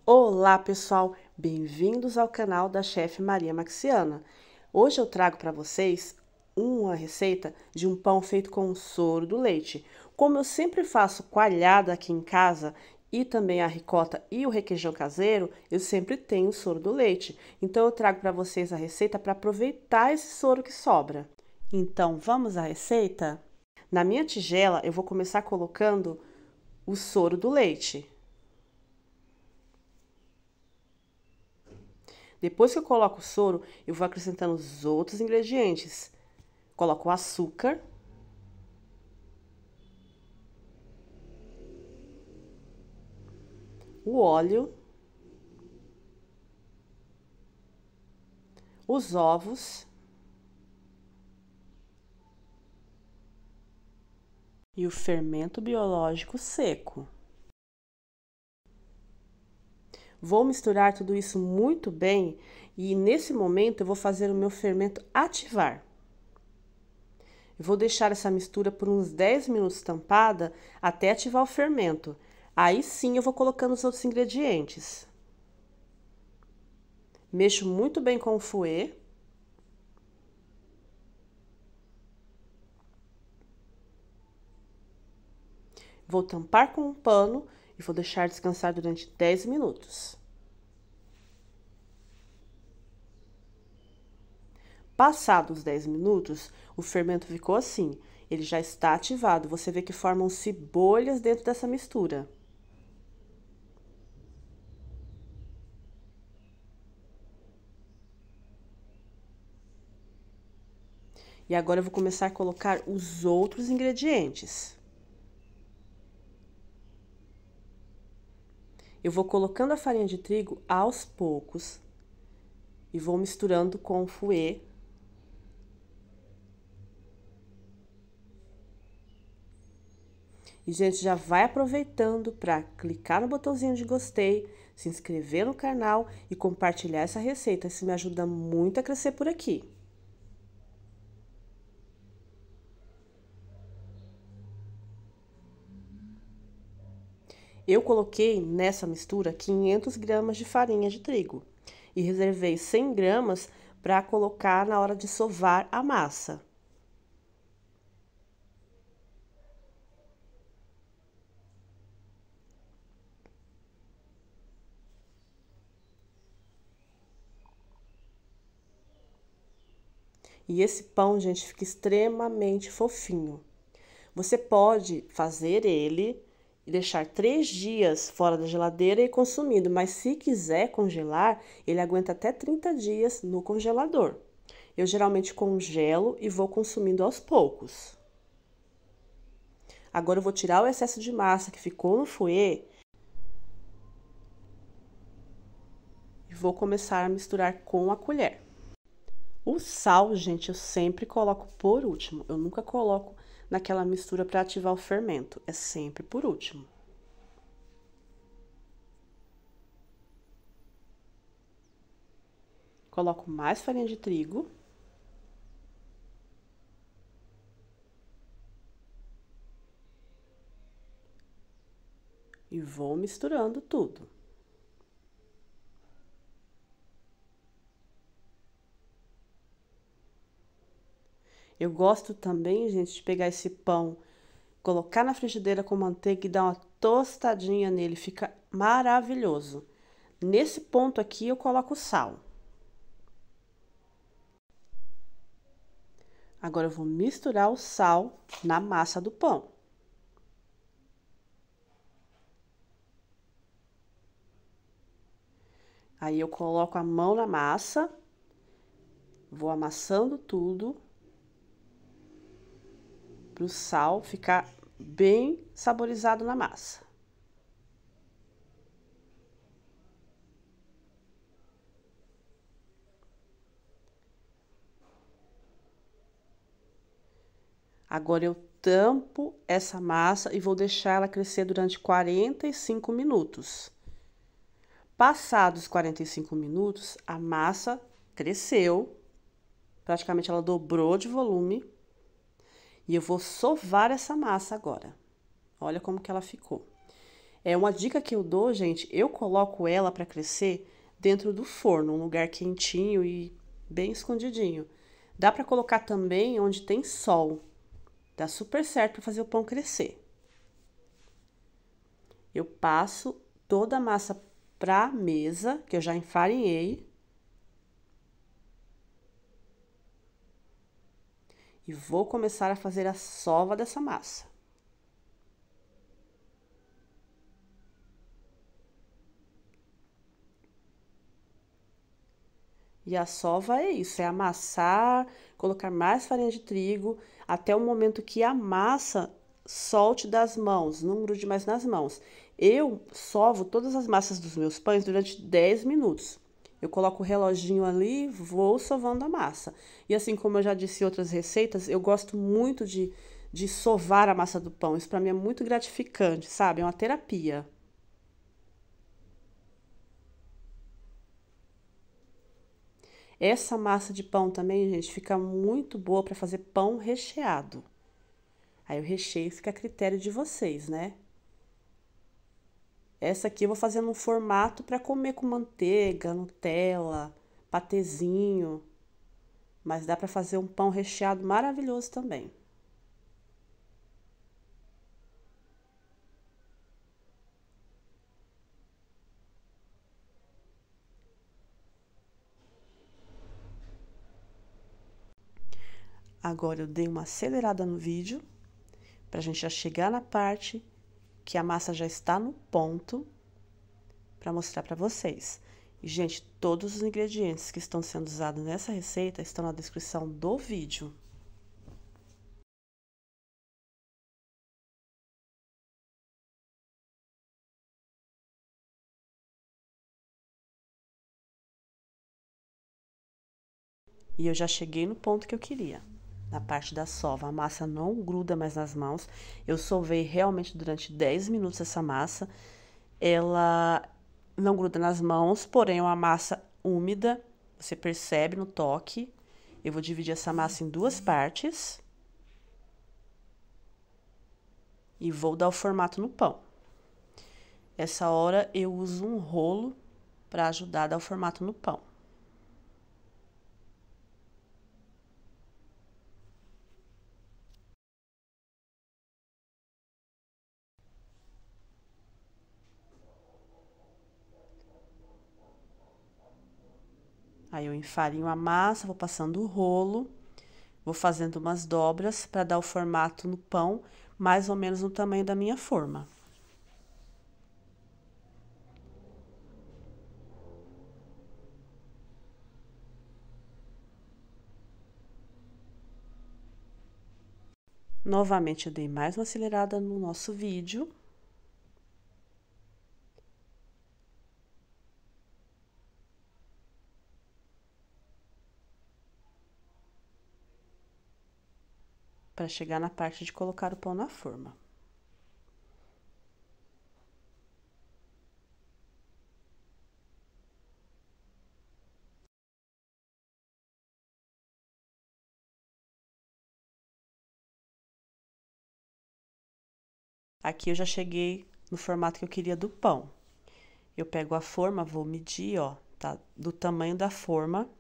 Olá, pessoal! Bem-vindos ao canal da chefe Maria Maxiana. Hoje eu trago para vocês uma receita de um pão feito com soro do leite. Como eu sempre faço coalhada aqui em casa e também a ricota e o requeijão caseiro, eu sempre tenho soro do leite. Então eu trago para vocês a receita para aproveitar esse soro que sobra. Então vamos à receita? Na minha tigela eu vou começar colocando o soro do leite. Depois que eu coloco o soro, eu vou acrescentando os outros ingredientes. Coloco o açúcar. O óleo. Os ovos. E o fermento biológico seco. Vou misturar tudo isso muito bem e nesse momento eu vou fazer o meu fermento ativar. Eu vou deixar essa mistura por uns 10 minutos tampada até ativar o fermento. Aí sim eu vou colocando os outros ingredientes. Mexo muito bem com o fouet. Vou tampar com um pano e vou deixar descansar durante 10 minutos. Passados 10 minutos, o fermento ficou assim, ele já está ativado. Você vê que formam-se bolhas dentro dessa mistura. E agora eu vou começar a colocar os outros ingredientes. Eu vou colocando a farinha de trigo aos poucos e vou misturando com o fouet. E, gente, já vai aproveitando para clicar no botãozinho de gostei, se inscrever no canal e compartilhar essa receita. Isso me ajuda muito a crescer por aqui. Eu coloquei nessa mistura 500 gramas de farinha de trigo e reservei 100 gramas para colocar na hora de sovar a massa. E esse pão, gente, fica extremamente fofinho. Você pode fazer ele e deixar 3 dias fora da geladeira e consumindo, mas se quiser congelar, ele aguenta até 30 dias no congelador. Eu geralmente congelo e vou consumindo aos poucos. Agora eu vou tirar o excesso de massa que ficou no fouet e vou começar a misturar com a colher. O sal, gente, eu sempre coloco por último. Eu nunca coloco naquela mistura para ativar o fermento. É sempre por último. Coloco mais farinha de trigo. E vou misturando tudo. Eu gosto também, gente, de pegar esse pão, colocar na frigideira com manteiga e dar uma tostadinha nele, fica maravilhoso. Nesse ponto aqui eu coloco sal. Agora eu vou misturar o sal na massa do pão. Aí eu coloco a mão na massa, vou amassando tudo para o sal ficar bem saborizado na massa. Agora eu tampo essa massa e vou deixar ela crescer durante 45 minutos. Passados 45 minutos, a massa cresceu, praticamente ela dobrou de volume. E eu vou sovar essa massa agora. Olha como que ela ficou. É uma dica que eu dou, gente, eu coloco ela para crescer dentro do forno, um lugar quentinho e bem escondidinho. Dá para colocar também onde tem sol. Dá super certo para fazer o pão crescer. Eu passo toda a massa para a mesa, que eu já enfarinhei. E vou começar a fazer a sova dessa massa. E a sova é isso, é amassar, colocar mais farinha de trigo, até o momento que a massa solte das mãos, não grude mais nas mãos. Eu sovo todas as massas dos meus pães durante 10 minutos. Eu coloco o reloginho ali, vou sovando a massa. E assim como eu já disse em outras receitas, eu gosto muito de sovar a massa do pão. Isso para mim é muito gratificante, sabe? É uma terapia. Essa massa de pão também, gente, fica muito boa para fazer pão recheado. Aí o recheio fica a critério de vocês, né? Essa aqui eu vou fazer num formato para comer com manteiga, Nutella, patezinho. Mas dá para fazer um pão recheado maravilhoso também. Agora eu dei uma acelerada no vídeo, para a gente já chegar na parte que a massa já está no ponto, para mostrar para vocês. E, gente, todos os ingredientes que estão sendo usados nessa receita estão na descrição do vídeo. E eu já cheguei no ponto que eu queria. Na parte da sova, a massa não gruda mais nas mãos. Eu sovei realmente durante 10 minutos essa massa. Ela não gruda nas mãos, porém é uma massa úmida. Você percebe no toque. Eu vou dividir essa massa em duas partes. E vou dar o formato no pão. Essa hora eu uso um rolo para ajudar a dar o formato no pão. Aí eu enfarinho a massa, vou passando o rolo, vou fazendo umas dobras para dar o formato no pão, mais ou menos no tamanho da minha forma. Novamente eu dei mais uma acelerada no nosso vídeo. Para chegar na parte de colocar o pão na forma. Aqui eu já cheguei no formato que eu queria do pão. Eu pego a forma, vou medir, ó, tá? Do tamanho da forma.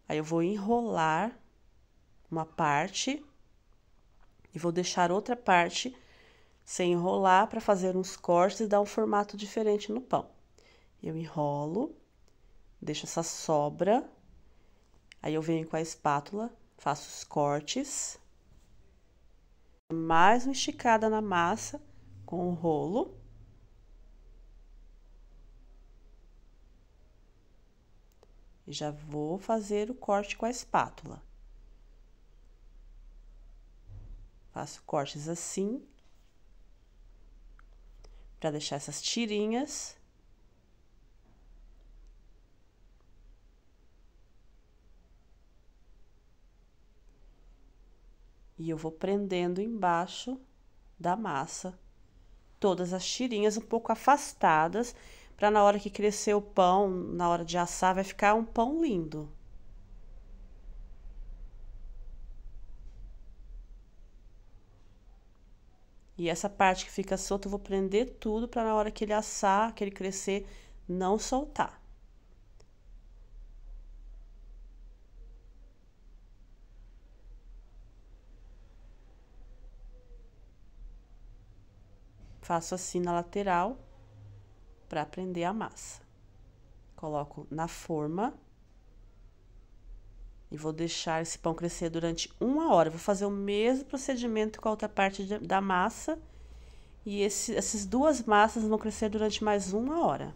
Aí eu vou enrolar uma parte e vou deixar outra parte sem enrolar para fazer uns cortes e dar um formato diferente no pão. Eu enrolo, deixo essa sobra, aí eu venho com a espátula, faço os cortes, mais uma esticada na massa com o rolo. E já vou fazer o corte com a espátula. Faço cortes assim, para deixar essas tirinhas. E eu vou prendendo embaixo da massa todas as tirinhas um pouco afastadas, para na hora que crescer o pão, na hora de assar, vai ficar um pão lindo. E essa parte que fica solta, eu vou prender tudo para na hora que ele assar, que ele crescer, não soltar. Faço assim na lateral para prender a massa. Coloco na forma e vou deixar esse pão crescer durante 1 hora. Vou fazer o mesmo procedimento com a outra parte da massa. E essas duas massas vão crescer durante mais 1 hora.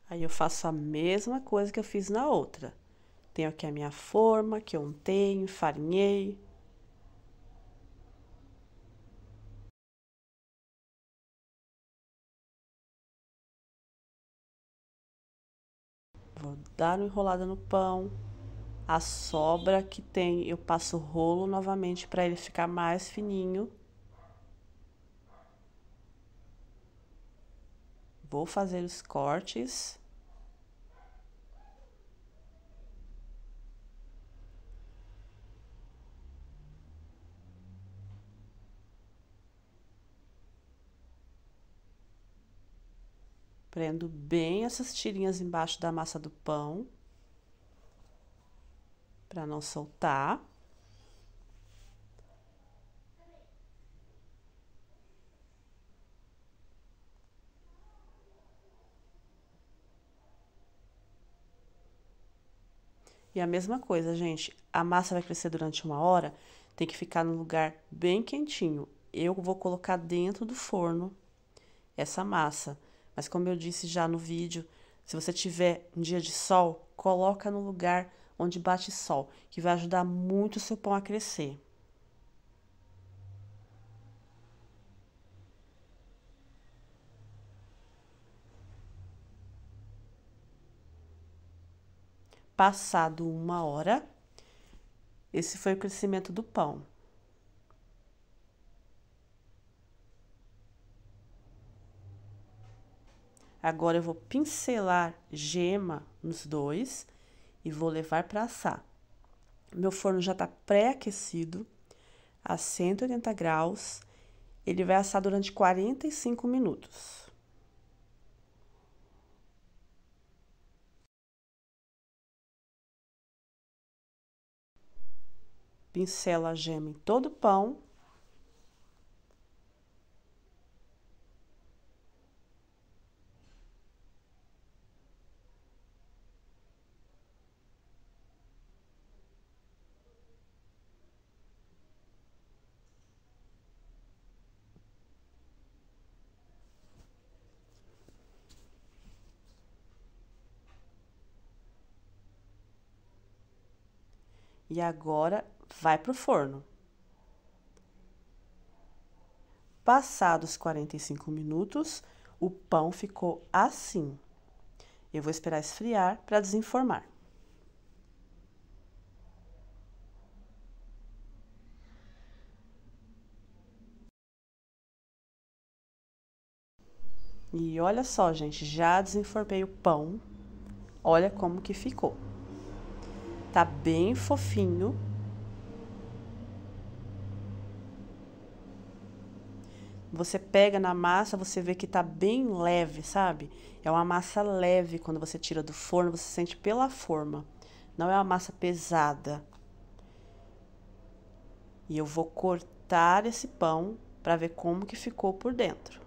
Aí eu faço a mesma coisa que eu fiz na outra. Tenho aqui a minha forma, que eu untei, enfarinhei. Vou dar uma enrolada no pão. A sobra que tem, eu passo o rolo novamente para ele ficar mais fininho. Vou fazer os cortes. Prendo bem essas tirinhas embaixo da massa do pão, para não soltar. E a mesma coisa, gente, a massa vai crescer durante 1 hora, tem que ficar num lugar bem quentinho. Eu vou colocar dentro do forno essa massa, mas como eu disse já no vídeo, se você tiver um dia de sol, coloca no lugar onde bate sol, que vai ajudar muito o seu pão a crescer. Passado 1 hora, esse foi o crescimento do pão. Agora eu vou pincelar gema nos dois e vou levar para assar. Meu forno já está pré-aquecido a 180 graus. Ele vai assar durante 45 minutos. Pincelo a gema em todo o pão. E agora vai pro forno. Passados 45 minutos, o pão ficou assim. Eu vou esperar esfriar para desenformar. E olha só, gente, já desenformei o pão. Olha como que ficou. Tá bem fofinho. Você pega na massa, você vê que tá bem leve, sabe? É uma massa leve quando você tira do forno, você sente pela forma. Não é uma massa pesada. E eu vou cortar esse pão para ver como que ficou por dentro.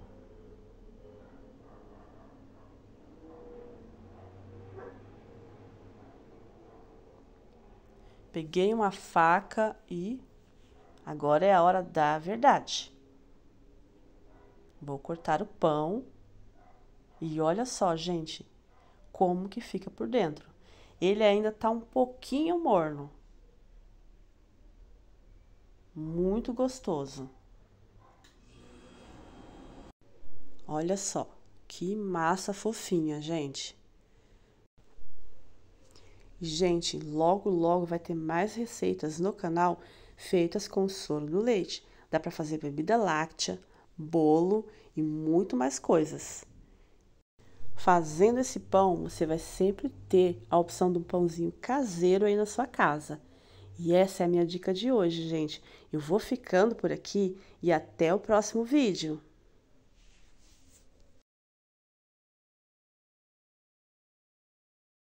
Peguei uma faca e agora é a hora da verdade. Vou cortar o pão e olha só, gente, como que fica por dentro. Ele ainda tá um pouquinho morno, muito gostoso. Olha só, que massa fofinha, gente. Gente, logo logo vai ter mais receitas no canal feitas com soro do leite. Dá para fazer bebida láctea, bolo e muito mais coisas. Fazendo esse pão, você vai sempre ter a opção de um pãozinho caseiro aí na sua casa. E essa é a minha dica de hoje, gente. Eu vou ficando por aqui e até o próximo vídeo.